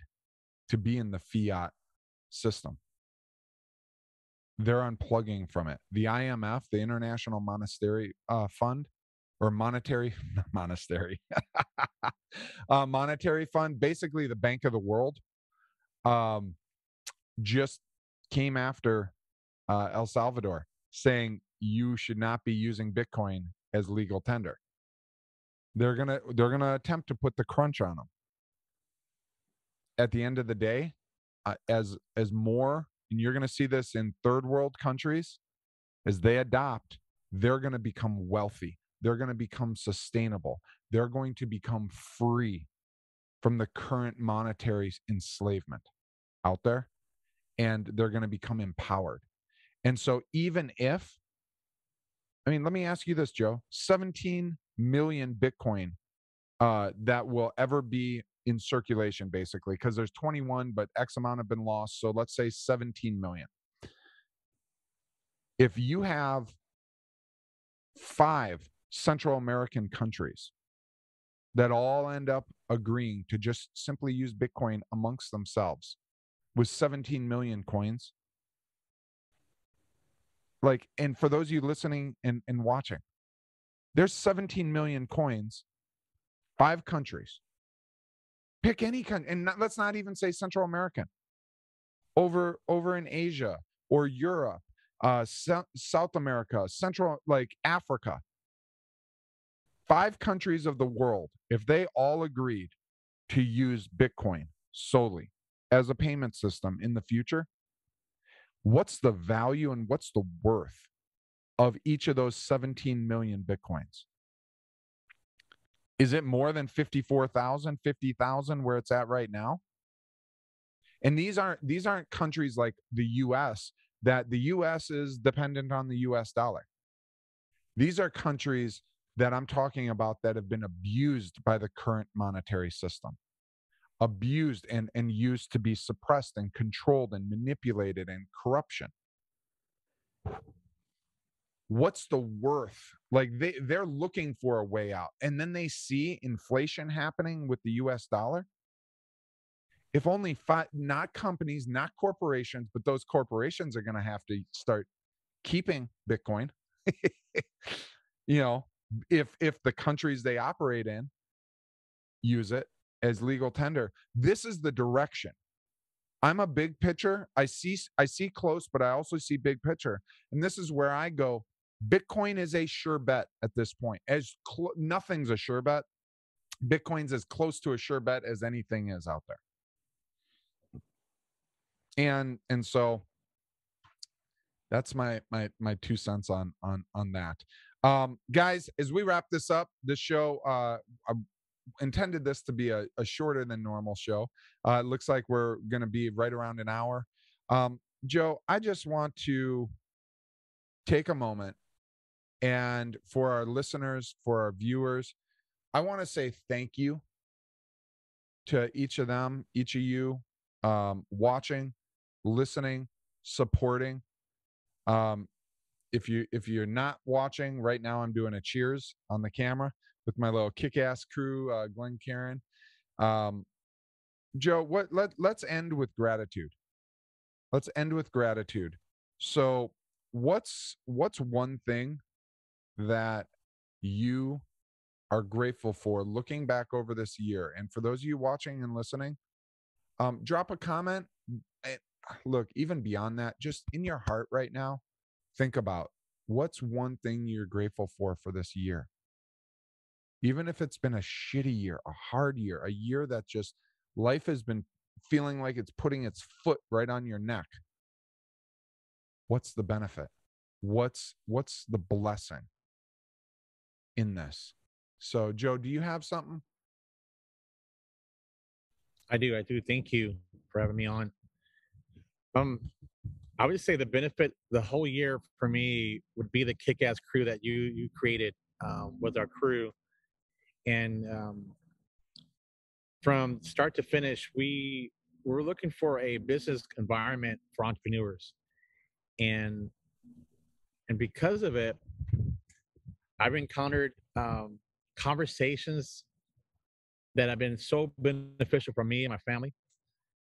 to be in the fiat system. They're unplugging from it. The IMF, the International Monetary Fund, or monetary monetary fund, basically the Bank of the World, just came after El Salvador, saying you should not be using Bitcoin as legal tender. They're gonna attempt to put the crunch on them. At the end of the day, as more, and you're going to see this in third world countries, as they adopt, they're going to become wealthy. They're going to become sustainable. They're going to become free from the current monetary enslavement out there, and they're going to become empowered. And so even if, let me ask you this, Joe, 17 million Bitcoin that will ever be in circulation, basically, because there's 21, but X amount have been lost. So let's say 17 million. If you have 5 Central American countries that all end up agreeing to just simply use Bitcoin amongst themselves with 17 million coins, and for those of you listening and watching, there's 17 million coins, 5 countries. Pick any country, and let's not even say Central American. Over in Asia or Europe, South America, Central, Africa. 5 countries of the world, if they all agreed to use Bitcoin solely as a payment system in the future, what's the value and what's the worth of each of those 17 million Bitcoins? Is it more than 54,000, 50,000 where it's at right now? And these aren't countries like the US, that the US is dependent on the US dollar. These are countries that I'm talking about that have been abused by the current monetary system. Abused and used to be suppressed and controlled and manipulated and corruption. What's the worth? They're looking for a way out. And then they see inflation happening with the US dollar. If only 5, not companies, not corporations, but those corporations are going to have to start keeping Bitcoin. If the countries they operate in use it as legal tender, this is the direction. I'm a big picture. I see close, but I also see big picture. And this is where I go. Bitcoin is a sure bet at this point. Nothing's a sure bet. Bitcoin's as close to a sure bet as anything is out there. And so that's my 2 cents on that. Guys, as we wrap this up, this show, I intended this to be a shorter than normal show. It looks like we're going to be right around an hour. Joe, I just want to take a moment, and for our listeners, for our viewers, I want to say thank you to each of them, each of you, watching, listening, supporting. If you're not watching right now, I'm doing a cheers on the camera with my little kick-ass crew, Glenn, Karen. Joe, let's end with gratitude. Let's end with gratitude. So what's one thing that you are grateful for looking back over this year? And for those of you watching and listening, drop a comment. Look, even beyond that, just in your heart right now, think about what's one thing you're grateful for this year. Even if it's been a shitty year, a hard year, a year that just life has been feeling like it's putting its foot right on your neck. What's the benefit? What's the blessing in this? So, Joe, do you have something? I do. Thank you for having me on. I would say the benefit the whole year for me would be the kick-ass crew that you created with our crew, and from start to finish, we're looking for a business environment for entrepreneurs, and because of it, I've encountered conversations that have been so beneficial for me and my family,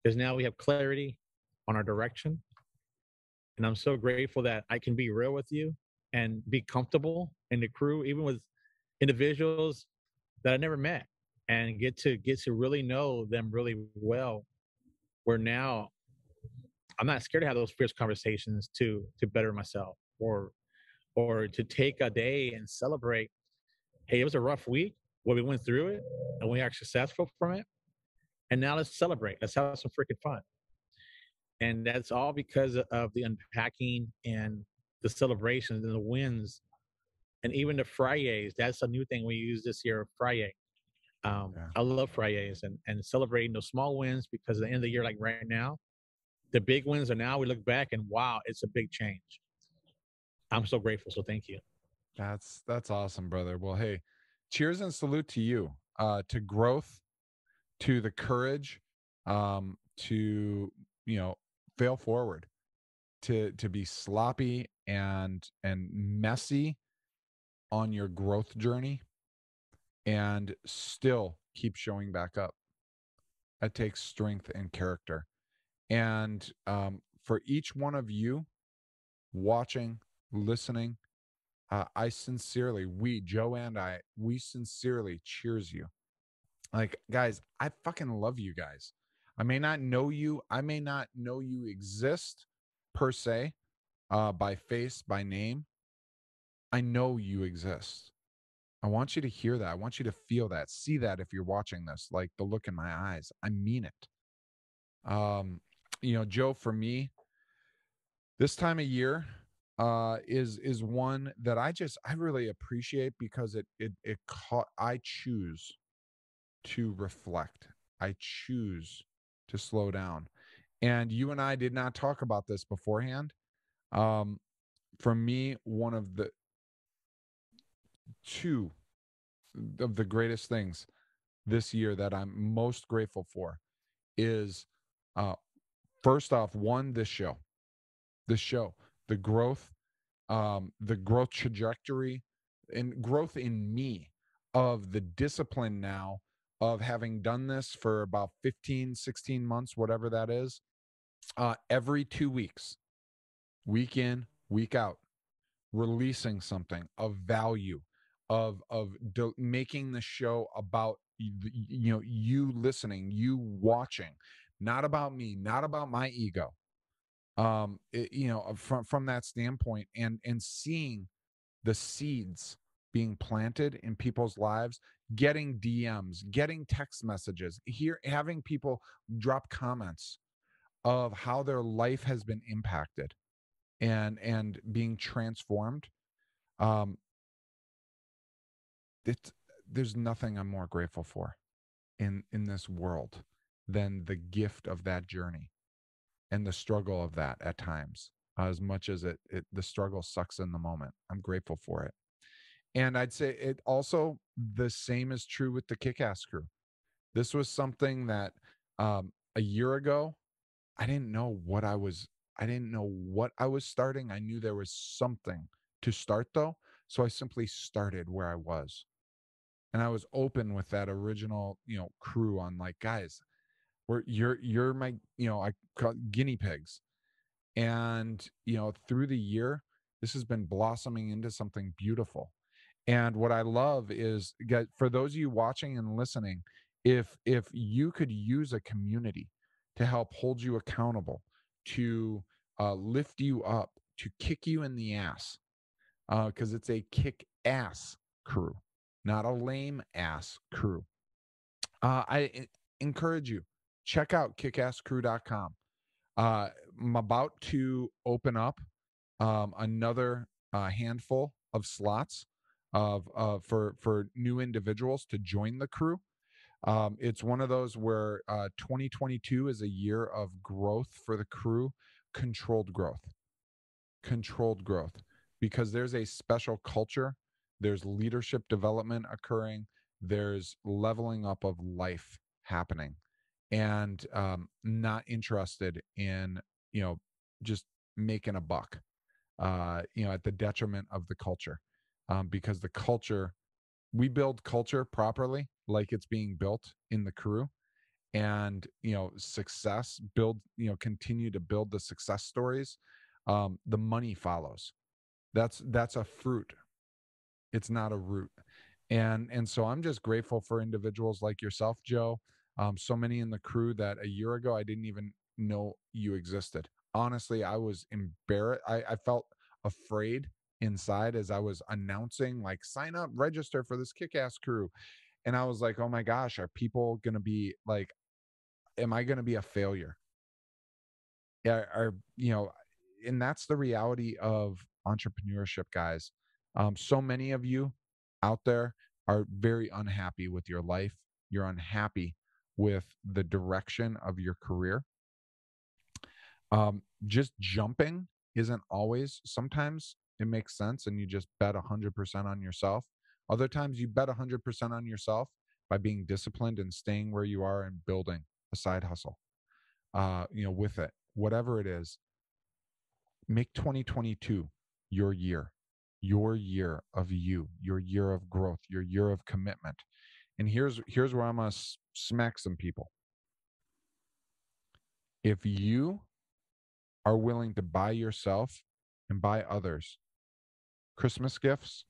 because now we have clarity on our direction. And I'm so grateful that I can be real with you and be comfortable in the crew, even with individuals that I never met, and get to really know them really well. Where now I'm not scared to have those fierce conversations to better myself, or to take a day and celebrate. Hey, it was a rough week, but we went through it and we are successful from it. And now let's celebrate. Let's have some freaking fun. And that's all because of the unpacking and the celebrations and the wins, and even the Fridays. That's a new thing we use this year, Friday. I love Fridays and celebrating those small wins, because at the end of the year, like right now, the big wins are now we look back and wow, it's a big change. I'm so grateful. So thank you. That's awesome, brother. Well, hey, cheers and salute to you, to growth, to the courage, to, fail forward, to be sloppy and messy on your growth journey, and still keep showing back up. That takes strength and character. And for each one of you watching, listening, Joe and I, we sincerely cheers you. Like, guys, I fucking love you guys. I may not know you. I may not know you exist per se, by face, by name. I know you exist. I want you to hear that. I want you to feel that, see that if you're watching this, like the look in my eyes. I mean it. Joe, for me, this time of year is one that I really appreciate, because I choose to reflect. I choose to slow down. And you and I did not talk about this beforehand. For me, one of the two of the greatest things this year that I'm most grateful for is, first off, one, this show, the growth, the growth trajectory and growth in me, of the discipline now of having done this for about 15, 16 months, whatever that is, every 2 weeks, week in, week out, releasing something of value, of making the show about you listening, you watching, not about me, not about my ego. From that standpoint, and seeing the seeds being planted in people's lives, getting DMs, getting text messages, having people drop comments of how their life has been impacted and being transformed. There's nothing I'm more grateful for in this world than the gift of that journey and the struggle of that at times. As much as the struggle sucks in the moment, I'm grateful for it. And I'd say it also, the same is true with the Kick-Ass crew. This was something that, a year ago, I didn't know what I was starting. I knew there was something to start, though. So I simply started where I was. And I was open with that original, crew on, like, guys, you're my, I call it guinea pigs. And, through the year, this has been blossoming into something beautiful. And what I love is, for those of you watching and listening, if you could use a community to help hold you accountable, to lift you up, to kick you in the ass, because it's a kick-ass crew, not a lame-ass crew. I encourage you, check out kickasscrew.com. I'm about to open up another handful of slots for new individuals to join the crew. It's one of those where 2022 is a year of growth for the crew, controlled growth, because there's a special culture, there's leadership development occurring, there's leveling up of life happening, and not interested in, just making a buck, at the detriment of the culture, because the culture, we build culture properly, like it's being built in the crew, and success build, continue to build the success stories. The money follows. That's a fruit. It's not a root. And so I'm just grateful for individuals like yourself, Joe. So many in the crew that a year ago I didn't even know you existed. Honestly, I was embarrassed. I felt afraid inside as I was announcing, like, sign up, register for this kick-ass crew. And I was like, oh my gosh, are people going to be like, am I going to be a failure? Yeah. And that's the reality of entrepreneurship, guys. So many of you out there are very unhappy with your life. You're unhappy with the direction of your career. Just jumping isn't always. Sometimes it makes sense and you just bet 100% on yourself. Other times you bet 100% on yourself by being disciplined and staying where you are and building a side hustle, with it, whatever it is. Make 2022 your year of you, your year of growth, your year of commitment. And here's where I'm going to smack some people. If you are willing to buy yourself and buy others Christmas gifts,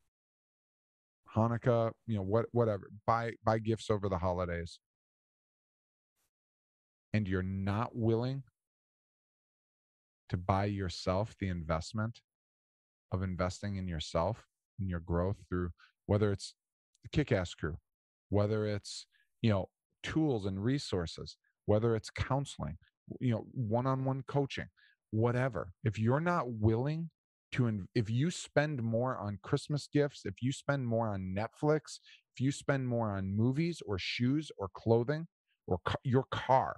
Hanukkah, whatever, buy gifts over the holidays, and you're not willing to buy yourself the investment of investing in yourself, in your growth, through whether it's the Kick-Ass Crew, whether it's, tools and resources, whether it's counseling, one-on-one coaching, whatever. If you're not willing to, if you spend more on Christmas gifts, if you spend more on Netflix, if you spend more on movies or shoes or clothing or your car,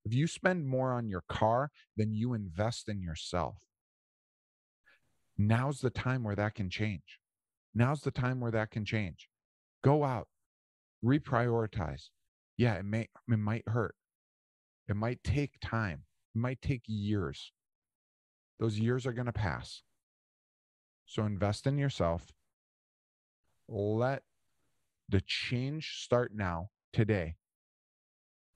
if you spend more on your car than you invest in yourself, now's the time where that can change. Now's the time where that can change. Go out, reprioritize. Yeah, it might hurt. It might take time. It might take years. Those years are going to pass. So invest in yourself. Let the change start now, today,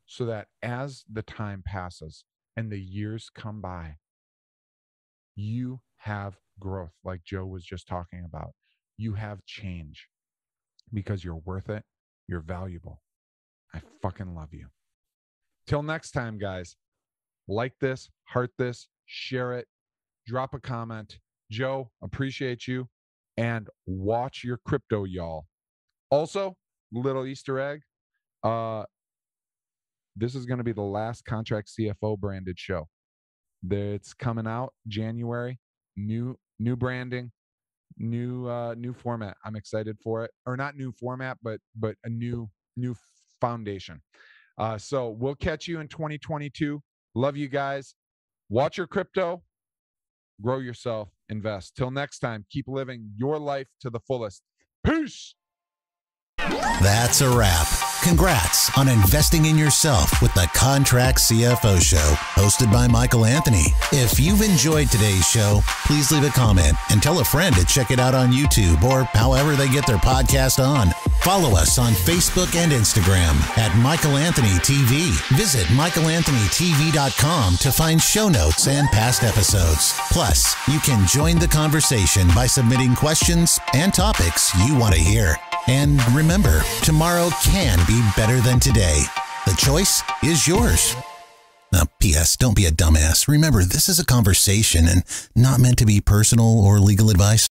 so that as the time passes and the years come by, you have growth, like Joe was just talking about. You have change because you're worth it. You're valuable. I fucking love you. Till next time, guys, like this, heart this, share it, drop a comment. Joe, appreciate you, and watch your crypto, y'all. Also, little Easter egg. This is going to be the last Contract CFO branded show. It's coming out January. New branding, new format. I'm excited for it. Or not new format, but a new foundation. So we'll catch you in 2022. Love you guys. Watch your crypto. Grow yourself. Invest. Till next time, keep living your life to the fullest. Peace. That's a wrap. Congrats on investing in yourself with the Contract CFO Show, hosted by Michael Anthony. If you've enjoyed today's show, please leave a comment and tell a friend to check it out on YouTube or however they get their podcast on. Follow us on Facebook and Instagram at Michael Anthony TV. Visit michaelanthonytv.com to find show notes and past episodes. Plus, you can join the conversation by submitting questions and topics you want to hear. And remember, tomorrow can be better than today. The choice is yours. Now, P.S. Don't be a dumbass. Remember, this is a conversation and not meant to be personal or legal advice.